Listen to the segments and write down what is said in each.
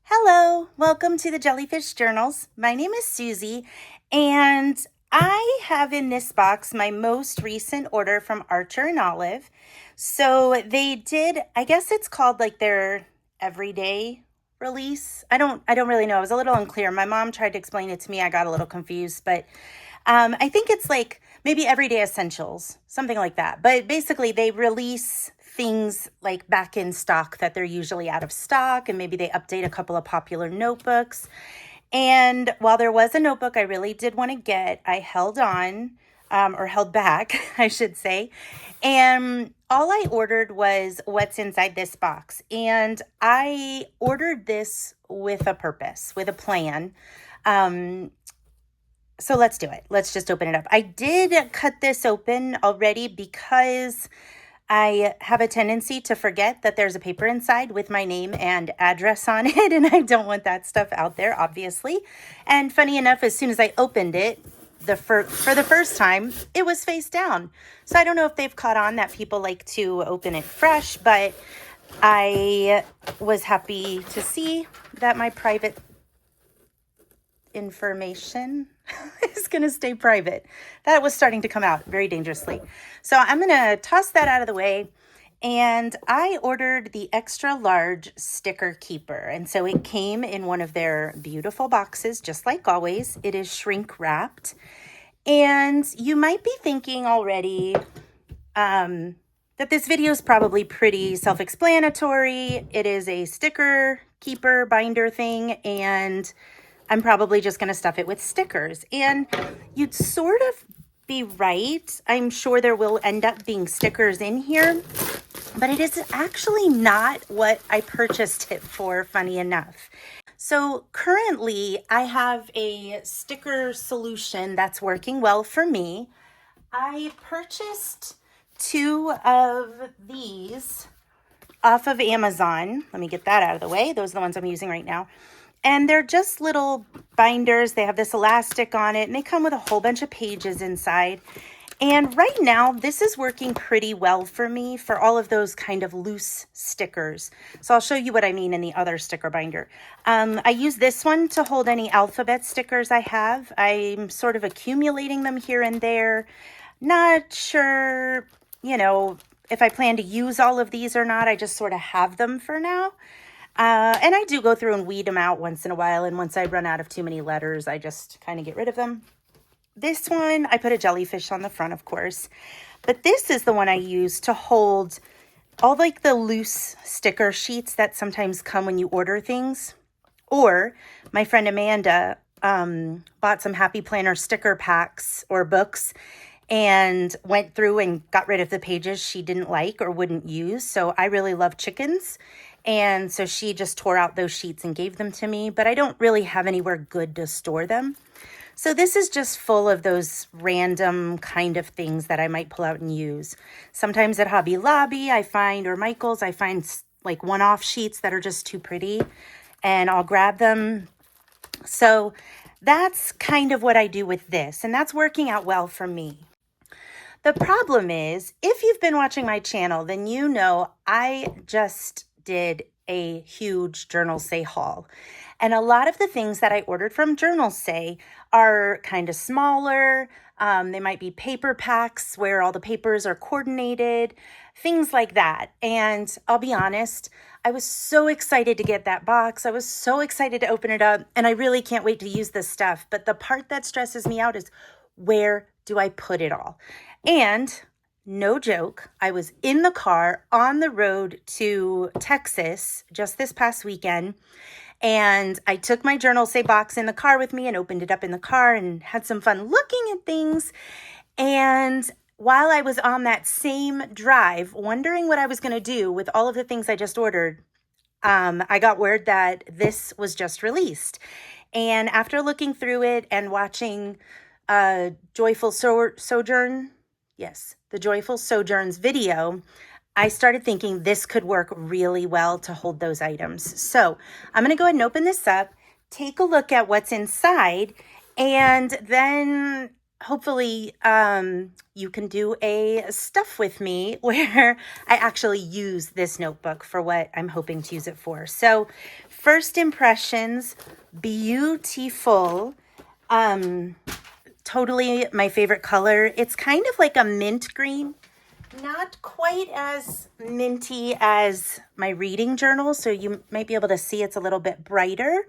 Hello, welcome to the Jellyfish Journals. My name is Susie, and I have in this box my most recent order from Archer and Olive. So they did, I guess it's called like their everyday release. I don't really know. I was a little unclear. My mom tried to explain it to me. I got a little confused, but I think it's like maybe everyday essentials, something like that. But basically, they release things like back in stock that they're usually out of stock, and maybe they update a couple of popular notebooks. And while there was a notebook I really did want to get, I held on, or held back, I should say. And all I ordered was what's inside this box. And I ordered this with a purpose, with a plan. So let's do it. Let's just open it up. I did cut this open already because I have a tendency to forget that there's a paper inside with my name and address on it, and I don't want that stuff out there, obviously. And funny enough, as soon as I opened it, for the first time, it was face down. So I don't know if they've caught on that people like to open it fresh, but I was happy to see that my private information is going to stay private. That was starting to come out very dangerously. So I'm going to toss that out of the way. And I ordered the extra large sticker keeper. And so it came in one of their beautiful boxes, just like always. It is shrink wrapped. And you might be thinking already that this video is probably pretty self-explanatory. It is a sticker keeper binder thing, and I'm probably just going to stuff it with stickers. And you'd sort of be right. I'm sure there will end up being stickers in here, but it is actually not what I purchased it for, funny enough. So currently I have a sticker solution that's working well for me. I purchased 2 of these off of Amazon. Let me get that out of the way. Those are the ones I'm using right now. And they're just little binders. They have this elastic on it, and they come with a whole bunch of pages inside. And right now, this is working pretty well for me for all of those kind of loose stickers. So I'll show you what I mean in the other sticker binder. I use this one to hold any alphabet stickers I have. I'm sort of accumulating them here and there. Not sure, if I plan to use all of these or not. I just sort of have them for now. And I do go through and weed them out once in a while. And once I run out of too many letters, I just kind of get rid of them. This one, I put a jellyfish on the front, of course. But this is the one I use to hold all like the loose sticker sheets that sometimes come when you order things. Or my friend Amanda bought some Happy Planner sticker packs or books and went through and got rid of the pages she didn't like or wouldn't use. So I really love chickens. And so she just tore out those sheets and gave them to me, but I don't really have anywhere good to store them. So this is just full of those random kind of things that I might pull out and use. Sometimes at Hobby Lobby I find, or Michael's, I find like one-off sheets that are just too pretty, and I'll grab them. So that's kind of what I do with this, and that's working out well for me. The problem is, if you've been watching my channel, then you know I just did a huge Journal Say haul. And a lot of the things that I ordered from Journal Say are kind of smaller. They might be paper packs where all the papers are coordinated, things like that. And I'll be honest, I was so excited to get that box. I was so excited to open it up, and I really can't wait to use this stuff. But the part that stresses me out is, where do I put it all? And no joke, I was in the car on the road to Texas just this past weekend, and I took my Journal Say box in the car with me and opened it up in the car and had some fun looking at things. And while I was on that same drive, wondering what I was going to do with all of the things I just ordered, I got word that this was just released. And after looking through it and watching Joyful Sojourn, yes, the Joyful Sojourns video, I started thinking this could work really well to hold those items. So I'm going to go ahead and open this up, take a look at what's inside, and then hopefully you can do a stuff with me where I actually use this notebook for what I'm hoping to use it for. So first impressions, beautiful. Totally my favorite color. It's kind of like a mint green, not quite as minty as my reading journal. So you might be able to see it's a little bit brighter.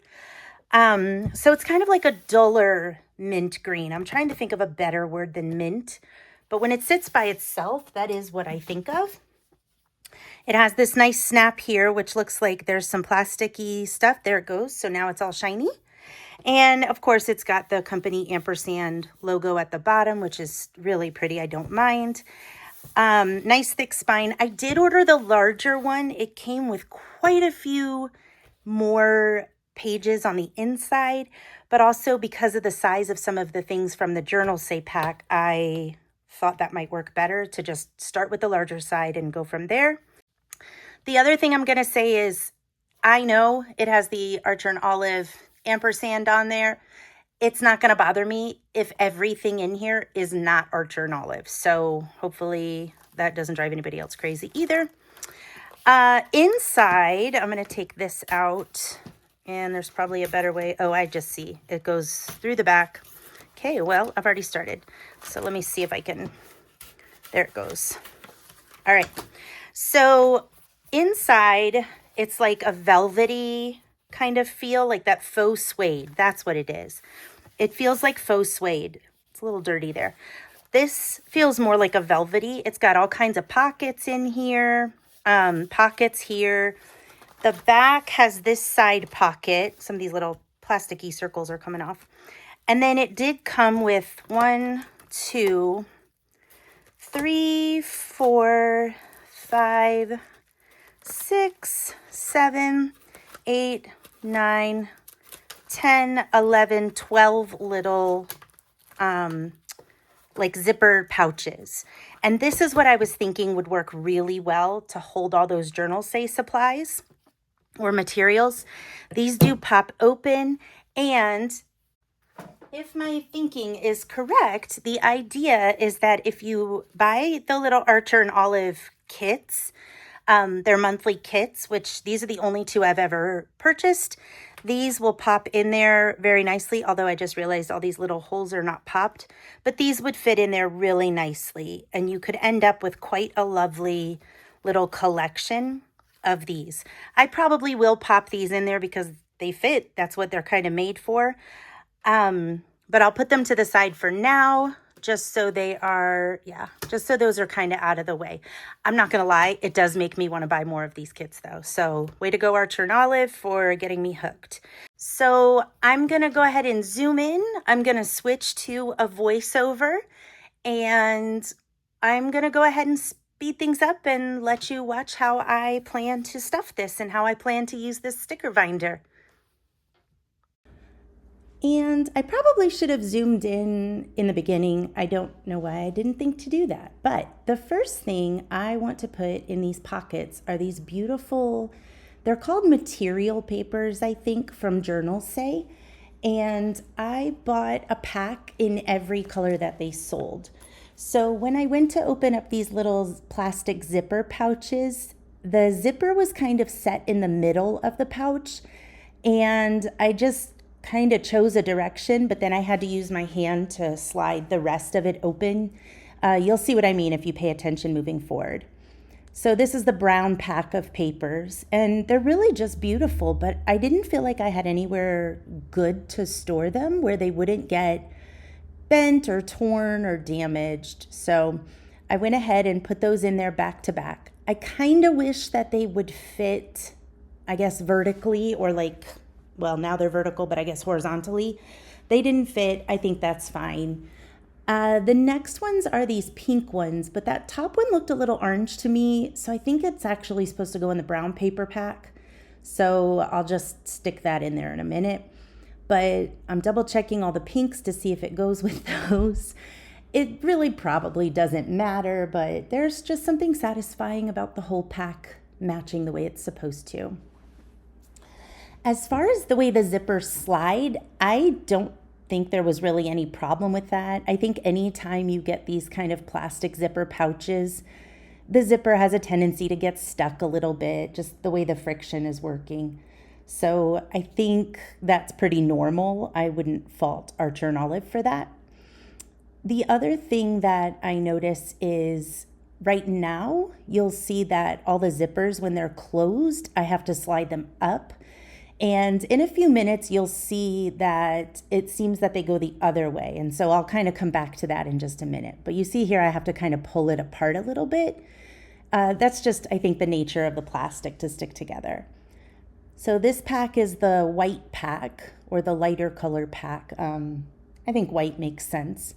So it's kind of like a duller mint green. I'm trying to think of a better word than mint, but when it sits by itself, that is what I think of. It has this nice snap here, which looks like there's some plasticky stuff. There it goes. So now it's all shiny. And of course, it's got the company ampersand logo at the bottom, which is really pretty. I don't mind. Nice thick spine. I did order the larger one. It came with quite a few more pages on the inside, but also because of the size of some of the things from the Journal Say pack, I thought that might work better to just start with the larger side and go from there. The other thing I'm going to say is I know it has the Archer and Olive ampersand on there. It's not going to bother me if everything in here is not Archer and Olive. So hopefully that doesn't drive anybody else crazy either. Inside, I'm going to take this out, and there's probably a better way. Oh, I just see it goes through the back. Okay, well, I've already started. So let me see if I can. There it goes. All right. So inside, it's like a velvety kind of feel, like that faux suede. That's what it is. It feels like faux suede. It's a little dirty there. This feels more like a velvety. It's got all kinds of pockets in here, pockets here. The back has this side pocket. Some of these little plasticky circles are coming off. And then it did come with 1, 2, 3, 4, 5, 6, 7, 8, 9, 10, 11, 12 little like zipper pouches. And this is what I was thinking would work really well to hold all those Journal Say supplies or materials. These do pop open, and if my thinking is correct, the idea is that if you buy the little Archer and Olive kits, they're monthly kits, which these are the only 2 I've ever purchased. These will pop in there very nicely, although I just realized all these little holes are not popped, but these would fit in there really nicely, and you could end up with quite a lovely little collection of these. I probably will pop these in there because they fit. That's what they're kind of made for. But I'll put them to the side for now, just so they are, just so those are kind of out of the way. I'm not going to lie, it does make me want to buy more of these kits though. So way to go, Archer and Olive, for getting me hooked. So I'm going to go ahead and zoom in. I'm going to switch to a voiceover, and I'm going to go ahead and speed things up and let you watch how I plan to stuff this and how I plan to use this sticker binder. And I probably should have zoomed in the beginning. I don't know why I didn't think to do that. But the first thing I want to put in these pockets are these beautiful, they're called material papers, I think, from Journal Say. And I bought a pack in every color that they sold. So when I went to open up these little plastic zipper pouches, the zipper was kind of set in the middle of the pouch. And I just kind of chose a direction, but then I had to use my hand to slide the rest of it open. You'll see what I mean if you pay attention moving forward. So this is the brown pack of papers, and they're really just beautiful, but I didn't feel like I had anywhere good to store them where they wouldn't get bent or torn or damaged. So I went ahead and put those in there back to back. I kind of wish that they would fit, I guess, vertically, or like, well, now they're vertical, but I guess horizontally. They didn't fit. I think that's fine. The next ones are these pink ones, but that top one looked a little orange to me, so I think it's actually supposed to go in the brown paper pack. So I'll just stick that in there in a minute. But I'm double checking all the pinks to see if it goes with those. It really probably doesn't matter, but there's just something satisfying about the whole pack matching the way it's supposed to. As far as the way the zippers slide, I don't think there was really any problem with that. I think anytime you get these kind of plastic zipper pouches, the zipper has a tendency to get stuck a little bit, just the way the friction is working. So I think that's pretty normal. I wouldn't fault Archer and Olive for that. The other thing that I notice is right now, you'll see that all the zippers, when they're closed, I have to slide them up. And in a few minutes, you'll see that it seems that they go the other way. And so I'll kind of come back to that in just a minute. But you see here, I have to kind of pull it apart a little bit. That's just, I think, the nature of the plastic to stick together. So this pack is the white pack, or the lighter color pack. I think white makes sense.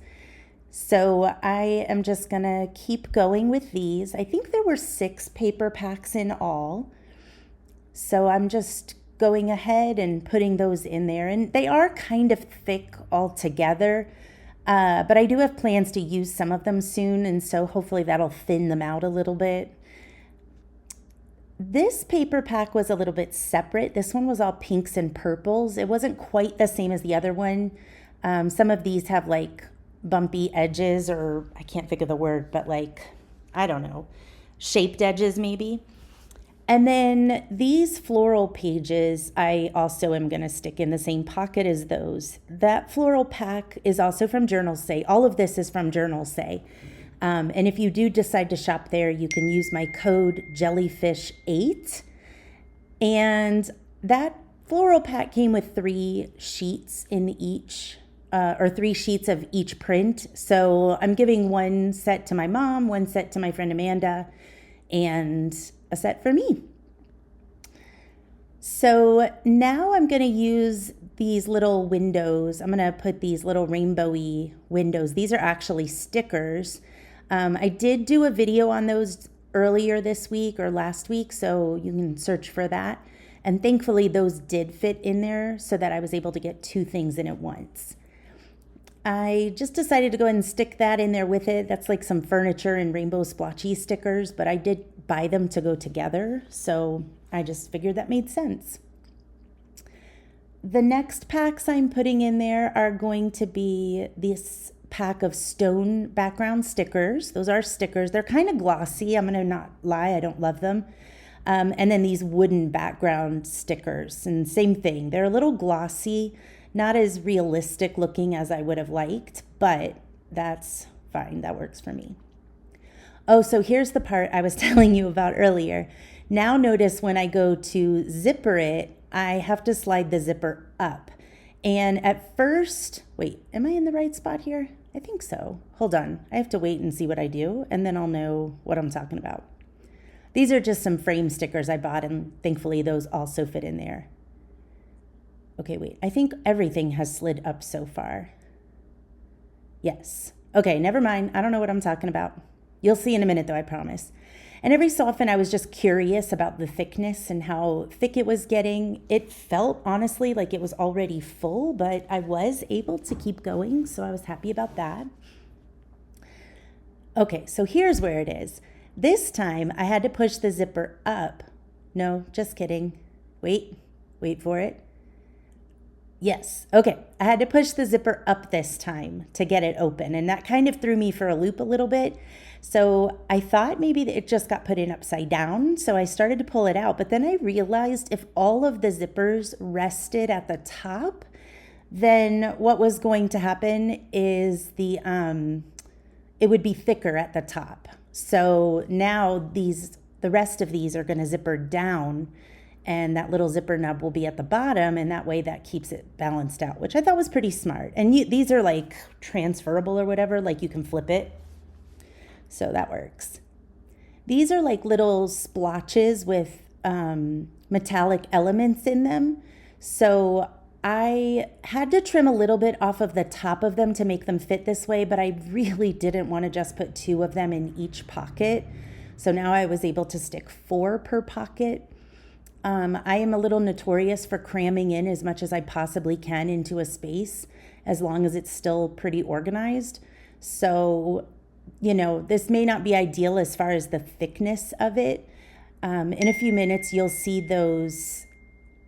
So I am just gonna keep going with these. I think there were 6 paper packs in all. So I'm just going ahead and putting those in there. And they are kind of thick all together, but I do have plans to use some of them soon, and so hopefully that'll thin them out a little bit. This paper pack was a little bit separate. This one was all pinks and purples. It wasn't quite the same as the other one. Some of these have like bumpy edges, or I can't think of the word, but like, I don't know, shaped edges maybe. And then these floral pages, I also am going to stick in the same pocket as those. That floral pack is also from Journals Say. All of this is from Journals Say. And if you do decide to shop there, you can use my code Jellyfish8. And that floral pack came with 3 sheets in each, or 3 sheets of each print. So I'm giving 1 set to my mom, 1 set to my friend Amanda, and a set for me. So now I'm going to use these little windows. I'm going to put these little rainbowy windows. These are actually stickers. I did do a video on those earlier this week or last week, so you can search for that. And thankfully those did fit in there so that I was able to get 2 things in at once. I just decided to go ahead and stick that in there with it. That's like some furniture and rainbow splotchy stickers, but I did buy them to go together, so I just figured that made sense. The next packs I'm putting in there are going to be this pack of stone background stickers. Those are stickers. They're kind of glossy. I'm going to not lie, I don't love them. And then these wooden background stickers, and same thing. They're a little glossy, not as realistic looking as I would have liked, but that's fine. That works for me. Oh, so here's the part I was telling you about earlier. Now notice when I go to zipper it, I have to slide the zipper up. And at first, wait, am I in the right spot here? I think so. Hold on. I have to wait and see what I do, and then I'll know what I'm talking about. These are just some frame stickers I bought, and thankfully those also fit in there. Okay, wait, I think everything has slid up so far. Yes. Okay, never mind. I don't know what I'm talking about. You'll see in a minute though, I promise. And every so often I was just curious about the thickness and how thick it was getting. It felt honestly like it was already full, but I was able to keep going, so I was happy about that. Okay, so here's where it is. This time I had to push the zipper up. No, just kidding. Wait for it. Yes, okay. I had to push the zipper up this time to get it open, and that kind of threw me for a loop a little bit. So I thought maybe it just got put in upside down, so I started to pull it out, but then I realized if all of the zippers rested at the top, then what was going to happen is it would be thicker at the top. So now the rest of these are going to zipper down, and that little zipper nub will be at the bottom, and that way that keeps it balanced out, which I thought was pretty smart. And these are like transferable or whatever, like you can flip it. So that works. These are like little splotches with metallic elements in them. So I had to trim a little bit off of the top of them to make them fit this way, but I really didn't want to just put 2 of them in each pocket. So now I was able to stick 4 per pocket. I am a little notorious for cramming in as much as I possibly can into a space, as long as it's still pretty organized. So, this may not be ideal as far as the thickness of it. In a few minutes, you'll see those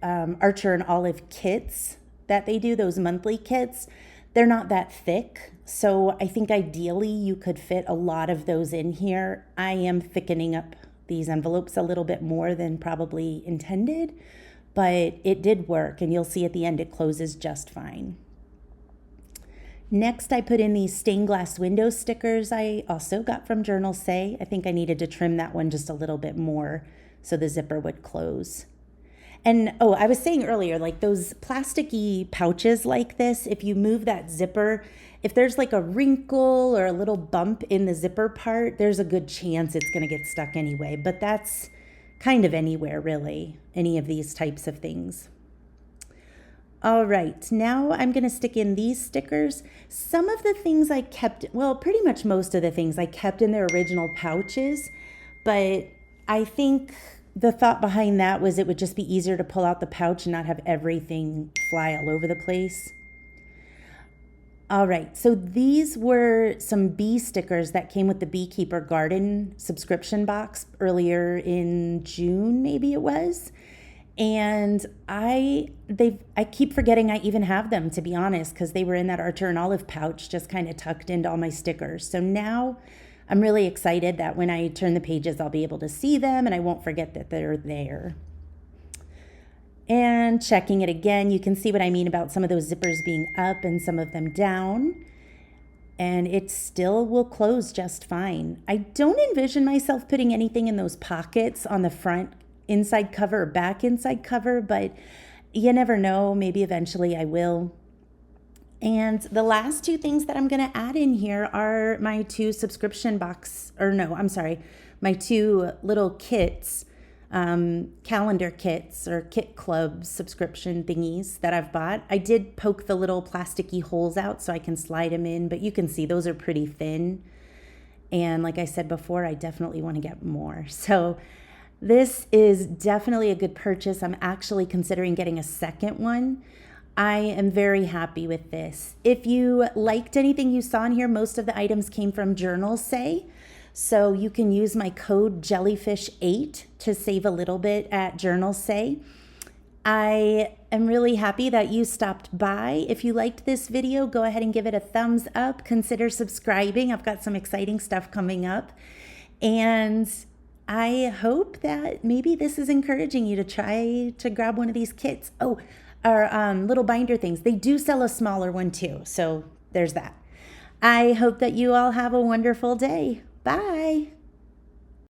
Archer and Olive kits that they do, those monthly kits. They're not that thick, so I think ideally you could fit a lot of those in here. I am thickening up these envelopes a little bit more than probably intended, but it did work, and you'll see at the end it closes just fine. Next, I put in these stained glass window stickers I also got from Journal Say. I think I needed to trim that one just a little bit more so the zipper would close. And oh, I was saying earlier, like those plasticky pouches like this, if you move that zipper, if there's like a wrinkle or a little bump in the zipper part, there's a good chance it's going to get stuck anyway. But that's kind of anywhere, really, any of these types of things. All right, now I'm going to stick in these stickers. Some of the things I kept, well, pretty much most of the things I kept in their original pouches, but I think the thought behind that was it would just be easier to pull out the pouch and not have everything fly all over the place. All right, so these were some bee stickers that came with the Beekeeper Garden subscription box earlier in June, maybe it was. And I keep forgetting I even have them, to be honest, because they were in that Archer and Olive pouch just kind of tucked into all my stickers. So now I'm really excited that when I turn the pages, I'll be able to see them and I won't forget that they're there. And checking it again, you can see what I mean about some of those zippers being up and some of them down. And it still will close just fine. I don't envision myself putting anything in those pockets on the front inside cover or back inside cover, but you never know. Maybe eventually I will. And the last two things that I'm going to add in here are my two subscription box, or no, I'm sorry, my two little kits, calendar kits or kit club subscription thingies that I've bought. I did poke the little plasticky holes out so I can slide them in, but you can see those are pretty thin. And like I said before, I definitely want to get more. So this is definitely a good purchase. I'm actually considering getting a second one. I am very happy with this. If you liked anything you saw in here, most of the items came from Journal Say. So you can use my code Jellyfish8 to save a little bit at Journal Say. I am really happy that you stopped by. If you liked this video, go ahead and give it a thumbs up. Consider subscribing. I've got some exciting stuff coming up. And I hope that maybe this is encouraging you to try to grab one of these kits. Oh, or little binder things. They do sell a smaller one too. So there's that. I hope that you all have a wonderful day. Bye.